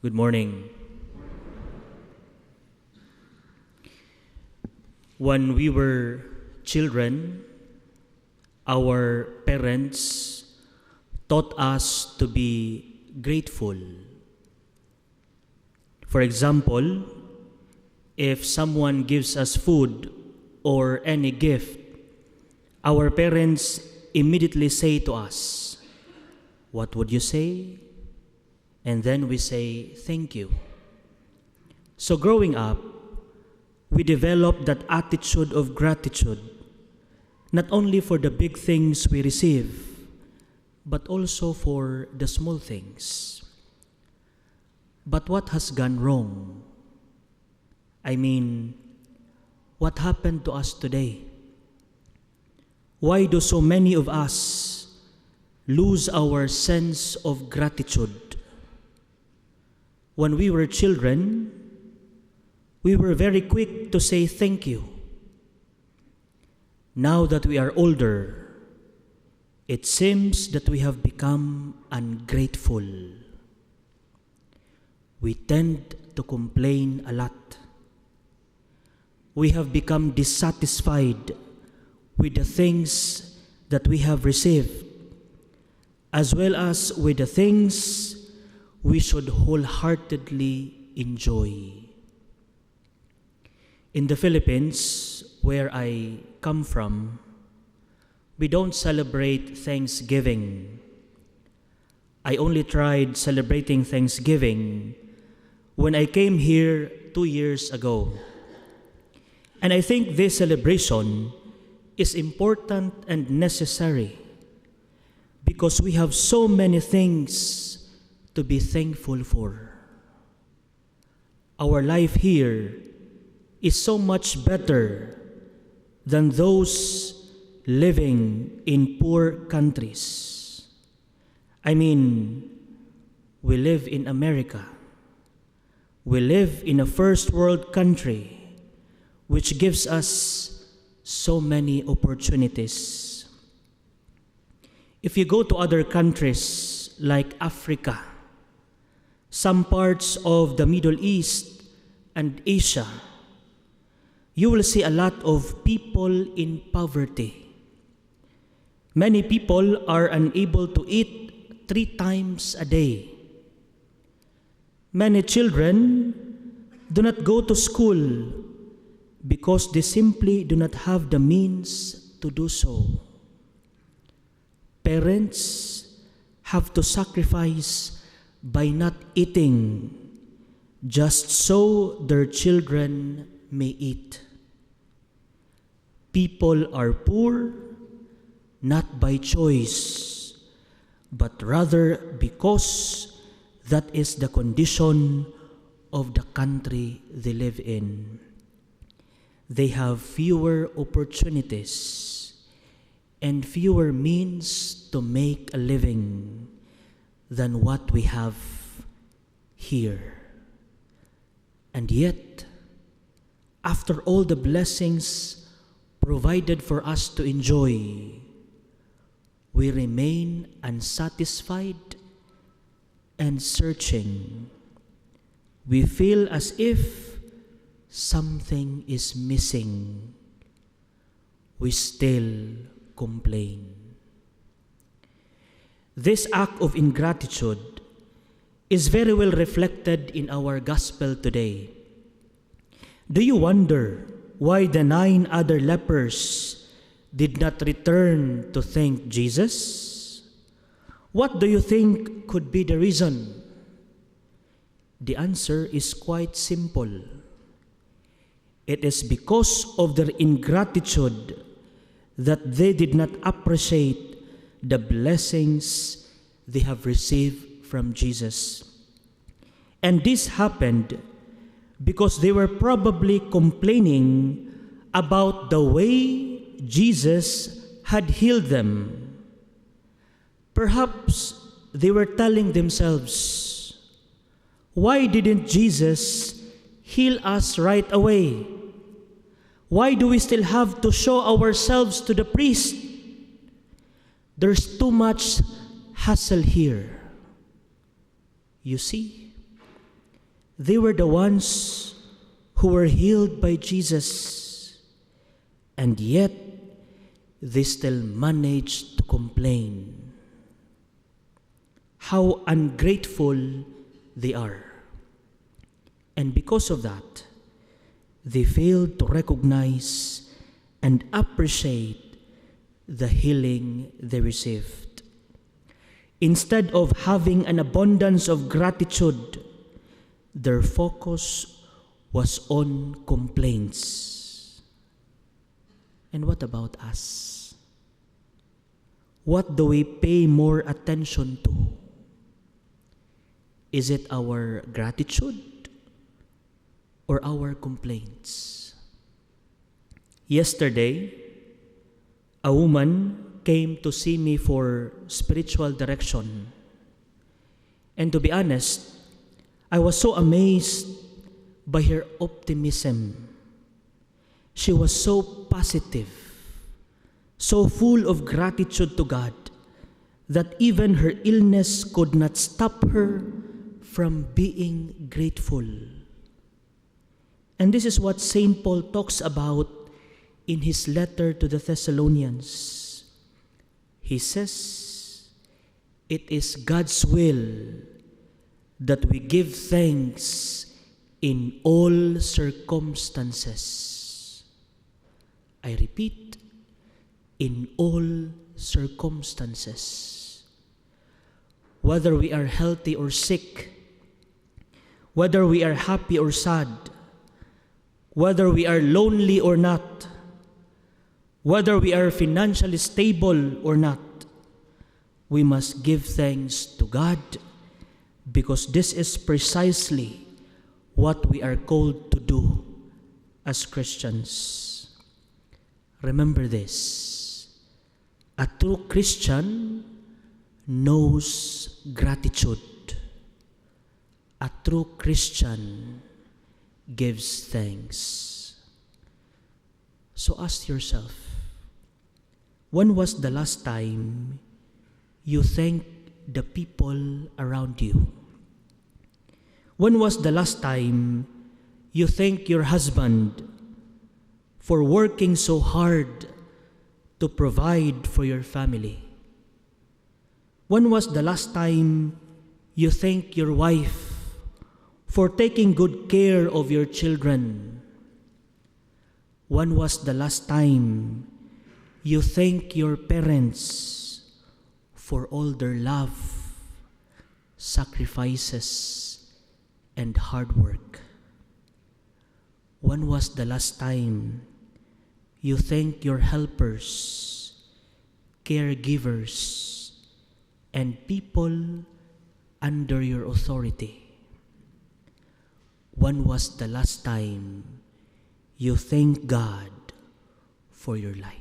Good morning. When we were children, our parents taught us to be grateful. For example, if someone gives us food or any gift, our parents immediately say to us, "What would you say?" And then we say, "Thank you." So growing up, we develop that attitude of gratitude, not only for the big things we receive, but also for the small things. But what has gone wrong? I mean, what happened to us today? Why do so many of us lose our sense of gratitude? When we were children, we were very quick to say thank you. Now that we are older, it seems that we have become ungrateful. We tend to complain a lot. We have become dissatisfied with the things that we have received, as well as with the things we should wholeheartedly enjoy. In the Philippines, where I come from, we don't celebrate Thanksgiving. I only tried celebrating Thanksgiving when I came here 2 years ago. And I think this celebration is important and necessary because we have so many things to be thankful for. Our life here is so much better than those living in poor countries. I mean, we live in America. We live in a first world country which gives us so many opportunities. If you go to other countries like Africa, some parts of the Middle East and Asia, you will see a lot of people in poverty. Many people are unable to eat 3 times a day. Many children do not go to school because they simply do not have the means to do so. Parents have to sacrifice by not eating just so their children may eat. People are poor not by choice, but rather because that is the condition of the country they live in. They have fewer opportunities and fewer means to make a living than what we have here. And yet, after all the blessings provided for us to enjoy, we remain unsatisfied and searching. We feel as if something is missing. We still complain. This act of ingratitude is very well reflected in our gospel today. Do you wonder why the 9 other lepers did not return to thank Jesus? What do you think could be the reason? The answer is quite simple. It is because of their ingratitude that they did not appreciate the blessings they have received from Jesus. And this happened because they were probably complaining about the way Jesus had healed them. Perhaps they were telling themselves, "Why didn't Jesus heal us right away? Why do we still have to show ourselves to the priest? There's too much hassle here." You see, They were the ones who were healed by Jesus, and yet they still managed to complain. How ungrateful they are. And because of that, they failed to recognize and appreciate the healing they received. Instead of having an abundance of gratitude, their focus was on complaints. And what about us? What do we pay more attention to? Is it our gratitude or our complaints? Yesterday, a woman came to see me for spiritual direction. And to be honest, I was so amazed by her optimism. She was so positive, so full of gratitude to God, that even her illness could not stop her from being grateful. And this is what St. Paul talks about in his letter to the Thessalonians. He says, "It is God's will that we give thanks in all circumstances." I repeat, in all circumstances. Whether we are healthy or sick, whether we are happy or sad, whether we are lonely or not, whether we are financially stable or not, we must give thanks to God, because this is precisely what we are called to do as Christians. Remember this: a true Christian knows gratitude. A true Christian gives thanks. So ask yourself, when was the last time you thanked the people around you? When was the last time you thanked your husband for working so hard to provide for your family? When was the last time you thanked your wife for taking good care of your children? When was the last time you thanked your parents for all their love, sacrifices, and hard work? When was the last time you thanked your helpers, caregivers, and people under your authority? When was the last time you thanked God for your life?